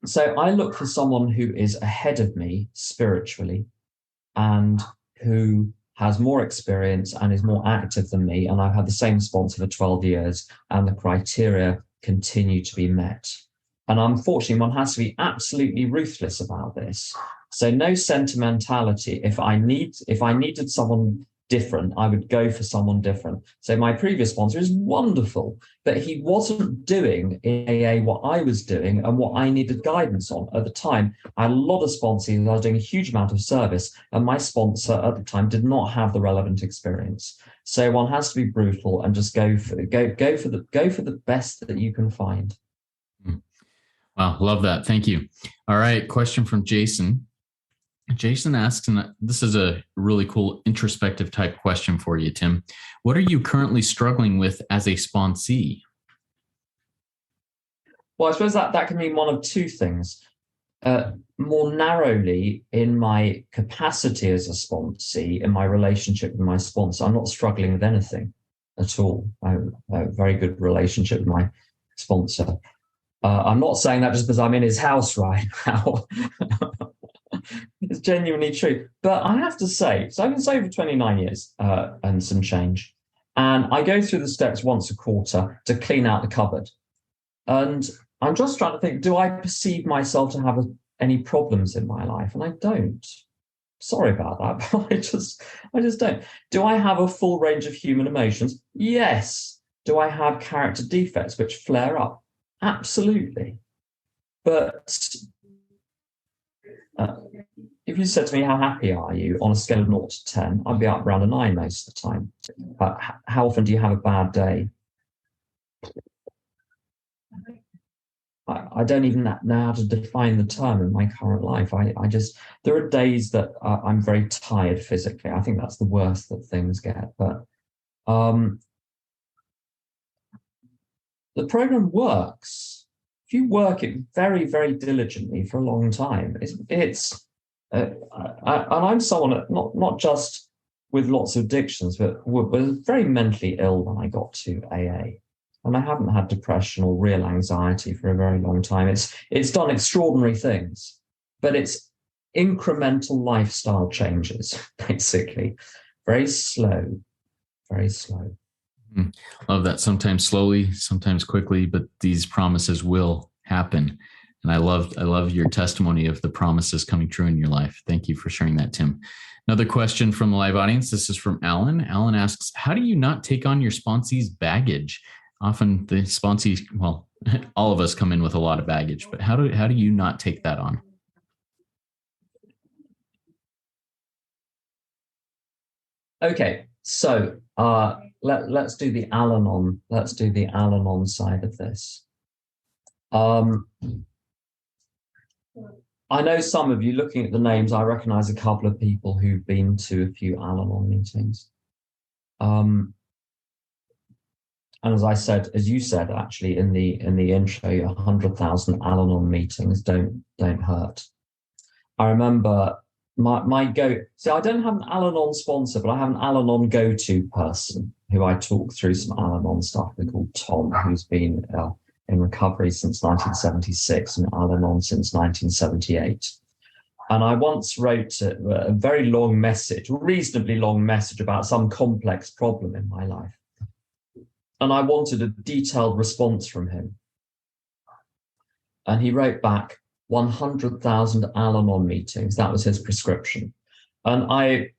So I look for someone who is ahead of me spiritually and who has more experience and is more active than me. And I've had the same sponsor for 12 years and the criteria continue to be met. And unfortunately, one has to be absolutely ruthless about this. So no sentimentality. If I needed someone different, I would go for someone different. So my previous sponsor is wonderful, but he wasn't doing in AA what I was doing and what I needed guidance on at the time. I had a lot of sponsors. I was doing a huge amount of service, and my sponsor at the time did not have the relevant experience. So one has to be brutal and just go for the best that you can find. Wow, love that. Thank you. All right, question from Jason. Jason asks, and this is a really cool introspective type question for you, Tim. What are you currently struggling with as a sponsee? Well, I suppose that can mean one of two things. More narrowly, in my capacity as a sponsee, in my relationship with my sponsor, I'm not struggling with anything at all. I have a very good relationship with my sponsor. I'm not saying that just because I'm in his house right now. It's genuinely true. But I have to say, so I've been sober for 29 years and some change. And I go through the steps once a quarter to clean out the cupboard. And I'm just trying to think, do I perceive myself to have any problems in my life? And I don't. Sorry about that, but I just don't. Do I have a full range of human emotions? Yes. Do I have character defects which flare up? Absolutely. But if you said to me, how happy are you on a scale of 0 to 10, I'd be up around a 9 most of the time. How often do you have a bad day? I don't even know how to define the term in my current life. There are days that I'm very tired physically. I think that's the worst that things get. But the program works. If you work it very, very diligently for a long time, and I'm someone that not just with lots of addictions, but was very mentally ill when I got to AA. And I haven't had depression or real anxiety for a very long time. It's done extraordinary things, but it's incremental lifestyle changes, basically. Very slow, very slow. Love that. Sometimes slowly, sometimes quickly, but these promises will happen. And I love your testimony of the promises coming true in your life. Thank you for sharing that, Tim. Another question from the live audience. This is from Alan. Alan asks, how do you not take on your sponsee's baggage? Often the sponsees, well, all of us come in with a lot of baggage, but how do you not take that on? Okay, so let's do the Al-Anon. Let's do the Al-Anon side of this. I know some of you, looking at the names, I recognize a couple of people who've been to a few Al-Anon meetings. And as I said, as you said, actually in the intro, 100,000 Al-Anon meetings don't hurt. I remember my go. So I don't have an Al-Anon sponsor, but I have an Al-Anon go-to person who I talk through some Al-Anon stuff. They're called Tom, who's been in recovery since 1976 and Al-Anon since 1978. And I once wrote a very long message, a reasonably long message about some complex problem in my life. And I wanted a detailed response from him. And he wrote back, 100,000 Al-Anon meetings. That was his prescription. And I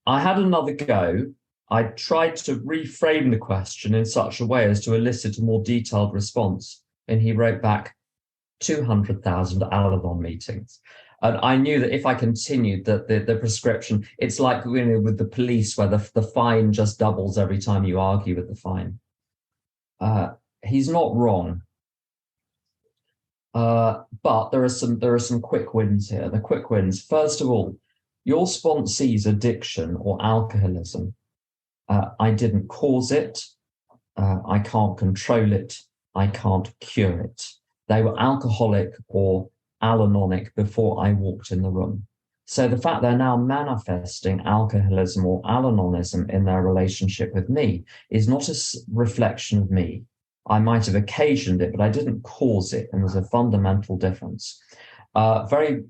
had another go. I tried to reframe the question in such a way as to elicit a more detailed response. And he wrote back 200,000 Al-Anon meetings. And I knew that if I continued that the prescription, it's like, you know, with the police where the fine just doubles every time you argue with the fine. He's not wrong. But there are some quick wins here. The quick wins. First of all, your sponsee's addiction or alcoholism. I didn't cause it. I can't control it. I can't cure it. They were alcoholic or Al-Anonic before I walked in the room. So the fact they're now manifesting alcoholism or Al-Anonism in their relationship with me is not a reflection of me. I might have occasioned it, but I didn't cause it. And there's a fundamental difference. Very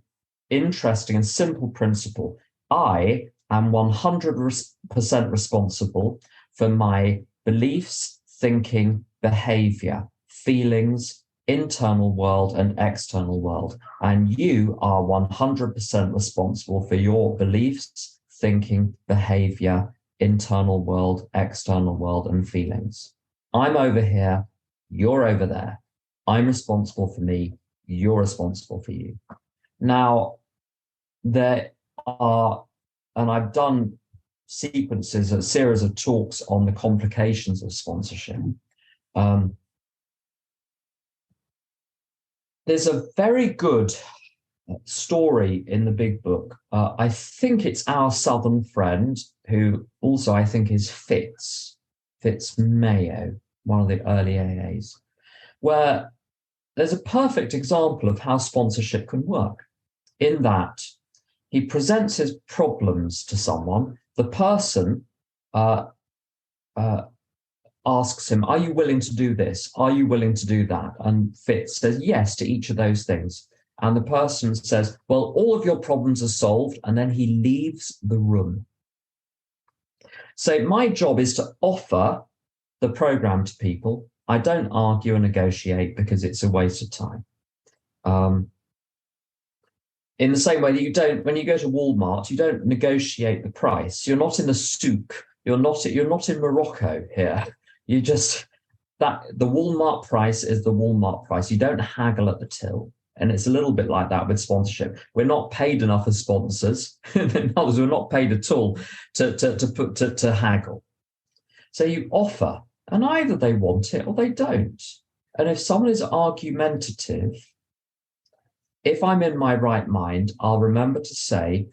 interesting and simple principle. I am 100% responsible for my beliefs, thinking, behavior, feelings, internal world and external world. And you are 100% responsible for your beliefs, thinking, behavior, internal world, external world, and feelings. I'm over here, you're over there. I'm responsible for me, you're responsible for you. Now, there are, and I've done sequences, a series of talks on the complications of sponsorship. There's a very good story in the big book. I think it's our Southern friend, who also I think is Fitz Mayo, one of the early AAs, where there's a perfect example of how sponsorship can work, in that he presents his problems to someone. The person asks him, are you willing to do this? Are you willing to do that? And Fitz says yes to each of those things. And the person says, well, all of your problems are solved. And then he leaves the room. So my job is to offer the program to people. I don't argue and negotiate because it's a waste of time. In the same way that you don't, when you go to Walmart, you don't negotiate the price. You're not in the souk. You're not in Morocco here. You just, that the Walmart price is the Walmart price. You don't haggle at the till. And it's a little bit like that with sponsorship. We're not paid enough as sponsors. In other words, we're not paid at all to haggle. So you offer, and either they want it or they don't. And if someone is argumentative, if I'm in my right mind, I'll remember to say,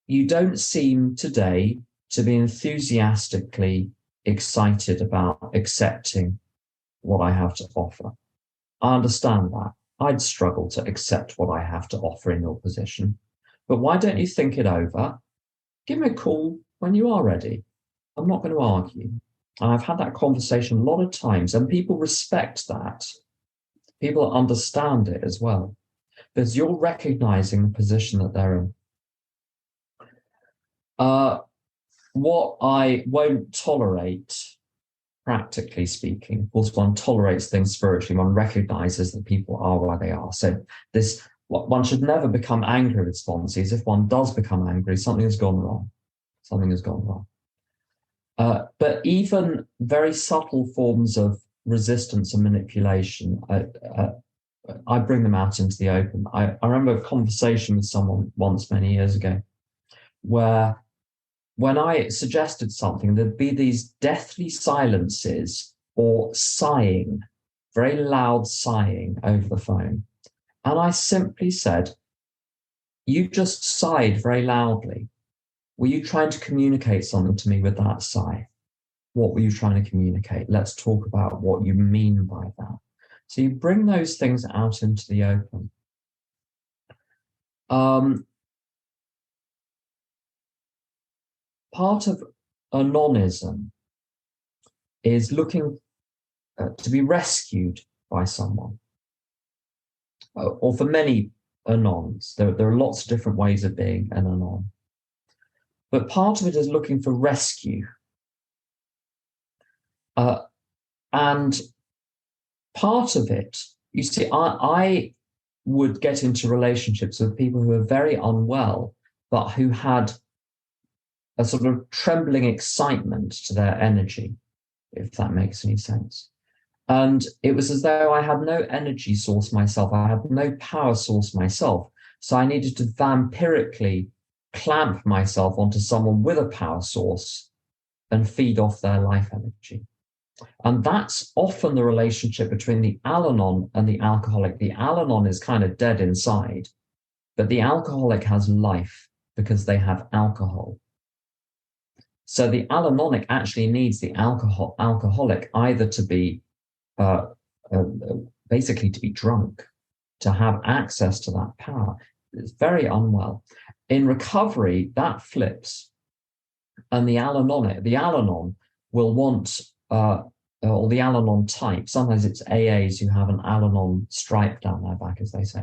you don't seem today to be enthusiastically excited about accepting what I have to offer. I understand that. I'd struggle to accept what I have to offer in your position. But why don't you think it over? Give me a call when you are ready. I'm not going to argue. And I've had that conversation a lot of times, and people respect that. People understand it as well, because you're recognizing the position that they're in. What I won't tolerate, practically speaking, of course, one tolerates things spiritually, one recognizes that people are where they are. So one should never become angry with sponsees. If one does become angry, something has gone wrong. Something has gone wrong. But even very subtle forms of resistance and manipulation, I bring them out into the open. I remember a conversation with someone once many years ago where when I suggested something, there'd be these deathly silences or sighing, very loud sighing over the phone. And I simply said, you just sighed very loudly. Were you trying to communicate something to me with that sigh? What were you trying to communicate? Let's talk about what you mean by that. So you bring those things out into the open. Part of anonism is looking to be rescued by someone, or for many anons. There are lots of different ways of being an anon. But part of it is looking for rescue. And part of it, you see, I would get into relationships with people who are very unwell, but who had a sort of trembling excitement to their energy, if that makes any sense. And it was as though I had no energy source myself. I had no power source myself. So I needed to vampirically clamp myself onto someone with a power source and feed off their life energy. And that's often the relationship between the Al-Anon and the alcoholic. The Al-Anon is kind of dead inside, but the alcoholic has life because they have alcohol. So the Al-Anonic actually needs the alcoholic either to be basically to be drunk, to have access to that power. It's very unwell. In recovery, that flips, and the Al-Anon will want, or the Al-Anon type, sometimes it's AAs who have an Al-Anon stripe down their back, as they say.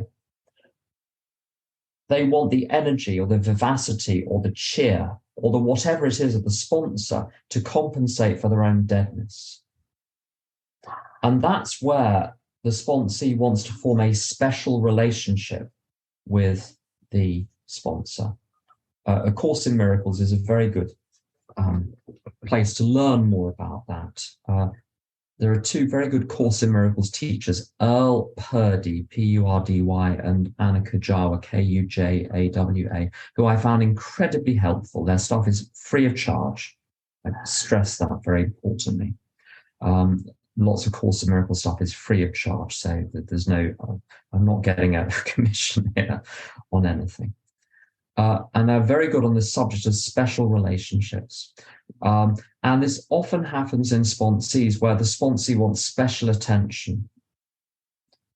They want the energy or the vivacity or the cheer or the whatever it is of the sponsor to compensate for their own deadness. And that's where the sponsee wants to form a special relationship with the sponsor. A Course in Miracles is a very good place to learn more about that. There are two very good Course in Miracles teachers, Earl Purdy, P-U-R-D-Y, and Anna Kujawa, K-U-J-A-W-A, who I found incredibly helpful. Their stuff is free of charge. I stress that very importantly. Lots of Course in Miracles stuff is free of charge, so that there's no, I'm not getting a commission here on anything. And they're very good on the subject of special relationships. And this often happens in sponsees where the sponsee wants special attention,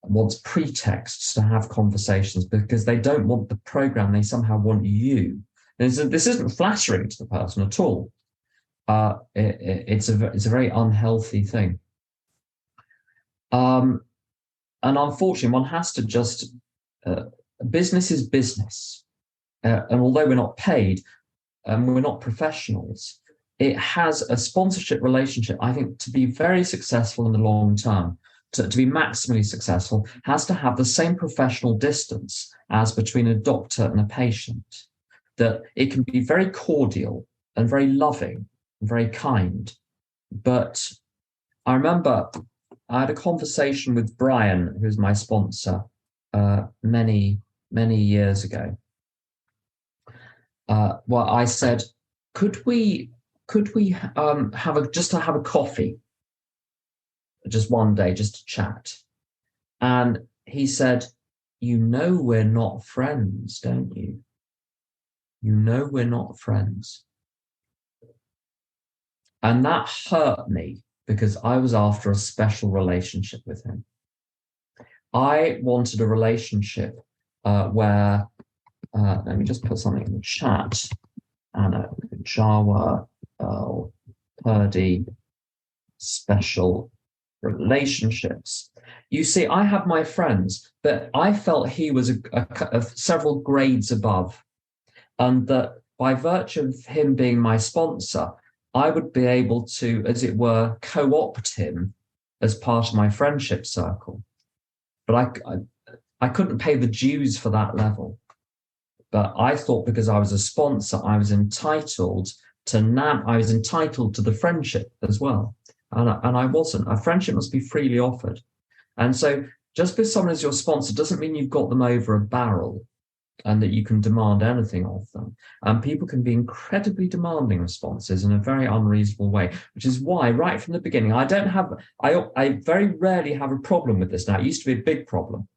wants pretexts to have conversations because they don't want the program, they somehow want you. This isn't flattering to the person at all. It's a very unhealthy thing. And unfortunately, one has to just, business is business. And although we're not paid, we're not professionals, it has a sponsorship relationship. I think to be very successful in the long term, to be maximally successful, has to have the same professional distance as between a doctor and a patient. That it can be very cordial and very loving and very kind. But I remember I had a conversation with Brian, who's my sponsor, many years ago. Well, I said, could we have a coffee, just one day, just to chat? And he said, you know we're not friends, don't you? You know we're not friends. And that hurt me because I was after a special relationship with him. I wanted a relationship where, let me just put something in the chat. Anna Jawa, Purdy, special relationships. You see, I have my friends, but I felt he was several grades above, and that by virtue of him being my sponsor, I would be able to, as it were, co-opt him as part of my friendship circle. But I couldn't pay the dues for that level. But I thought because I was a sponsor, I was entitled to the friendship as well. and I wasn't. A friendship must be freely offered. And so just because someone is your sponsor doesn't mean you've got them over a barrel and that you can demand anything of them. And people can be incredibly demanding of sponsors in a very unreasonable way, which is why right from the beginning, I very rarely have a problem with this now. It used to be a big problem.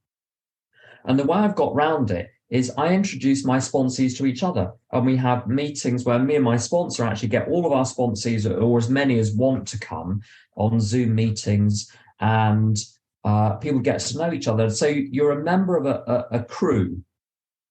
And the way I've got around it is I introduce my sponsees to each other. And we have meetings where me and my sponsor actually get all of our sponsees, or as many as want to come, on Zoom meetings, and people get to know each other. So you're a member of a crew,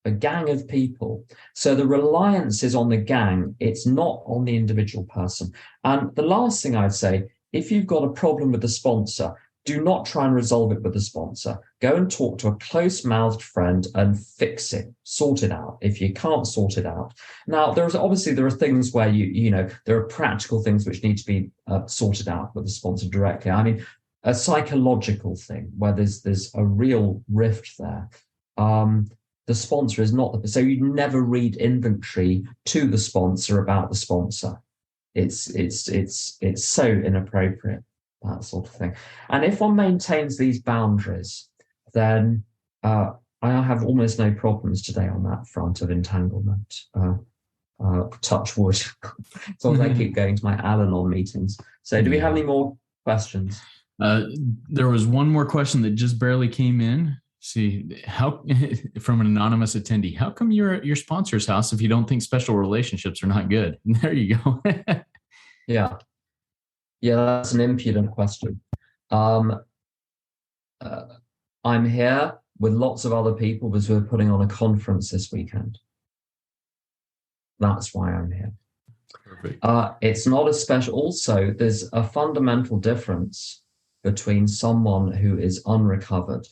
a gang of people. So the reliance is on the gang. It's not on the individual person. And the last thing I'd say, if you've got a problem with the sponsor, do not try and resolve it with the sponsor. Go and talk to a close-mouthed friend and fix it, sort it out if you can't sort it out. Now, there are things where there are practical things which need to be sorted out with the sponsor directly. I mean, a psychological thing where there's a real rift there. The sponsor is not so you never read inventory to the sponsor about the sponsor. It's so inappropriate, that sort of thing. And if one maintains these boundaries, then I have almost no problems today on that front of entanglement. Touch wood, as long as I keep going to my Al-Anon meetings. So do we have any more questions? There was one more question that just barely came in. See, how from an anonymous attendee, how come you're at your sponsor's house if you don't think special relationships are not good? There you go. Yeah, that's an impudent question. I'm here with lots of other people because we're putting on a conference this weekend. That's why I'm here. Perfect. It's not a special. Also, there's a fundamental difference between someone who is unrecovered,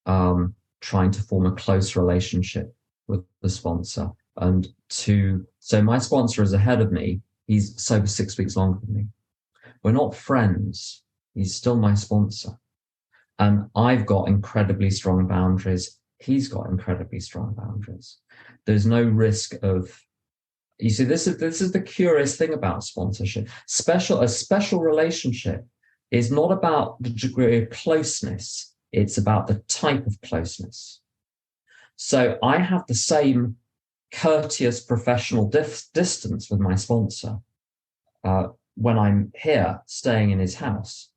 trying to form a close relationship with the sponsor, so my sponsor is ahead of me. He's sober 6 weeks longer than me. We're not friends. He's still my sponsor. And I've got incredibly strong boundaries. He's got incredibly strong boundaries. There's no risk of, you see, this is the curious thing about sponsorship. A special relationship is not about the degree of closeness. It's about the type of closeness. So I have the same courteous professional distance with my sponsor when I'm here staying in his house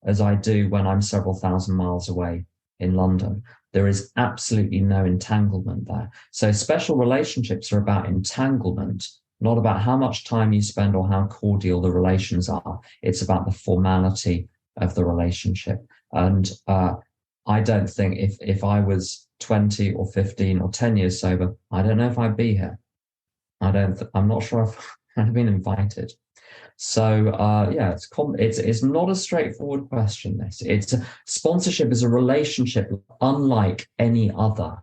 as I do when I'm several thousand miles away in London. There is absolutely no entanglement there. So special relationships are about entanglement, not about how much time you spend or how cordial the relations are. It's about the formality of the relationship. And I don't think if I was 20 or 15 or 10 years sober, I don't know if I'd be here. I'm not sure if I've been invited. So it's not a straightforward question. Sponsorship is a relationship unlike any other.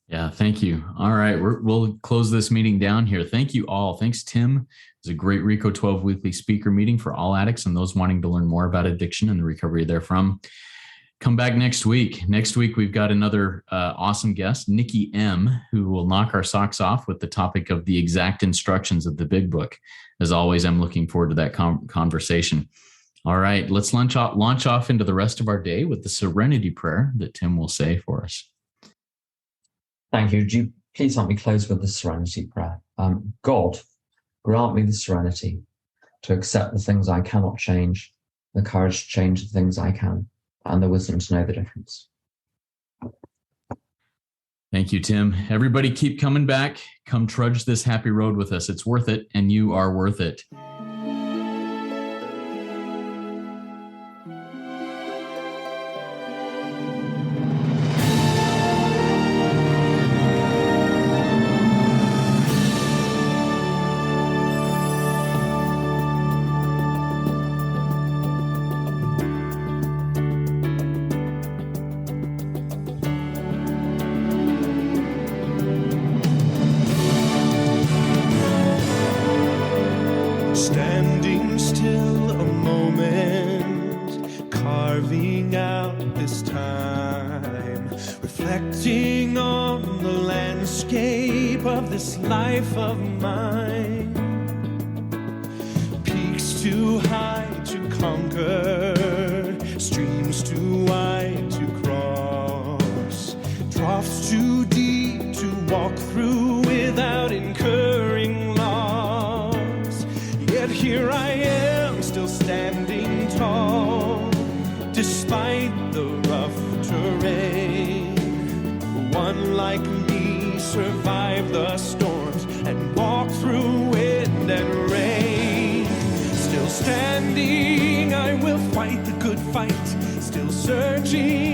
Yeah, thank you. All right, we'll close this meeting down here. Thank you all. Thanks, Tim. It was a great RICO 12 weekly speaker meeting for all addicts and those wanting to learn more about addiction and the recovery therefrom. Come back next week. Next week, we've got another awesome guest, Nikki M, who will knock our socks off with the topic of the exact instructions of the big book. As always, I'm looking forward to that conversation. All right, let's launch off into the rest of our day with the serenity prayer that Tim will say for us. Thank you. Would you please help me close with the serenity prayer? God, grant me the serenity to accept the things I cannot change, the courage to change the things I can, and the wisdom to know the difference. Thank you, Tim. Everybody keep coming back. Come trudge this happy road with us. It's worth it, and you are worth it. Standing still a moment, carving out this time, reflecting on the landscape of this life of mine. too high to conquer, streams too wide to cross, troughs too deep to walk through without incurring loss. Yet here I am, still standing tall, despite the rough terrain. One like me survived the storms and walked through wind and rain. Still standing, I will fight the good fight, still searching